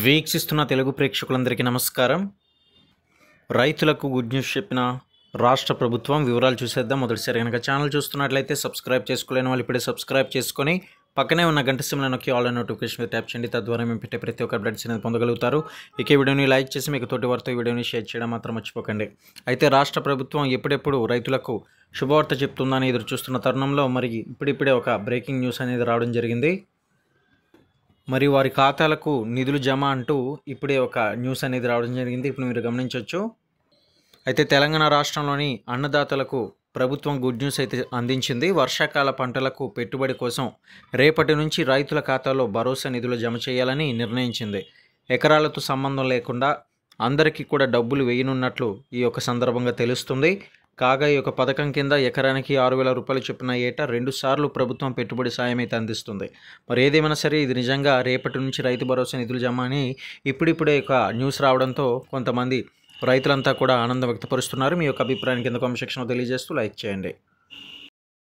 వీక్షిస్తున్న తెలుగు ప్రేక్షకులందరికీ నమస్కారం. రైతులకు గుడ్ న్యూస్ చెప్పిన రాష్ట్ర ప్రభుత్వం వివరాలు చూసేద్దాం. మొదటిసారి కనుక ఛానల్ చూస్తున్నట్లయితే సబ్స్క్రైబ్ చేసుకోలేని వాళ్ళు ఇప్పుడే సబ్స్క్రైబ్ చేసుకొని పక్కనే ఉన్న గంట సింబల్ నొక్కి ఆల్ నోటిఫికేషన్ ట్యాప్ చేయండి. తద్వారా మేము పెట్టే ప్రతి ఒక్క అప్డేట్స్ అనేది పొందగలుగుతారు. ఇక ఈ వీడియోని లైక్ చేసి మీకు తోటి వారితో ఈ వీడియోని షేర్ చేయడం మాత్రం మర్చిపోకండి. అయితే రాష్ట్ర ప్రభుత్వం ఎప్పుడెప్పుడు రైతులకు శుభవార్త చెప్తుందని ఎదురు చూస్తున్న తరుణంలో మరి ఇప్పుడిప్పుడే ఒక బ్రేకింగ్ న్యూస్ అనేది రావడం జరిగింది. మరి వారి ఖాతాలకు నిధులు జమ అంటూ ఇప్పుడే ఒక న్యూస్ అనేది రావడం జరిగింది. ఇప్పుడు మీరు గమనించవచ్చు. అయితే తెలంగాణ రాష్ట్రంలోని అన్నదాతలకు ప్రభుత్వం గుడ్ న్యూస్ అయితే అందించింది. వర్షాకాల పంటలకు పెట్టుబడి కోసం రేపటి నుంచి రైతుల ఖాతాలో భరోసా నిధులు జమ చేయాలని నిర్ణయించింది. ఎకరాలతో సంబంధం లేకుండా అందరికీ కూడా డబ్బులు వేయనున్నట్లు ఈ యొక్క సందర్భంగా తెలుస్తుంది. కాగా ఈ యొక్క పథకం కింద ఎకరానికి 6,000 రూపాయలు చొప్పున ఏటా 2 సార్లు ప్రభుత్వం పెట్టుబడి సాయం అయితే అందిస్తుంది. మరి ఏదేమైనా సరే ఇది నిజంగా రేపటి నుంచి రైతు భరోసా నిధులు జమ అని ఇప్పుడిప్పుడే ఒక న్యూస్ రావడంతో కొంతమంది రైతులంతా కూడా ఆనందం వ్యక్తపరుస్తున్నారు. మీ యొక్క అభిప్రాయాన్ని కింద కామెంట్ సెక్షన్లో తెలియజేస్తూ లైక్ చేయండి.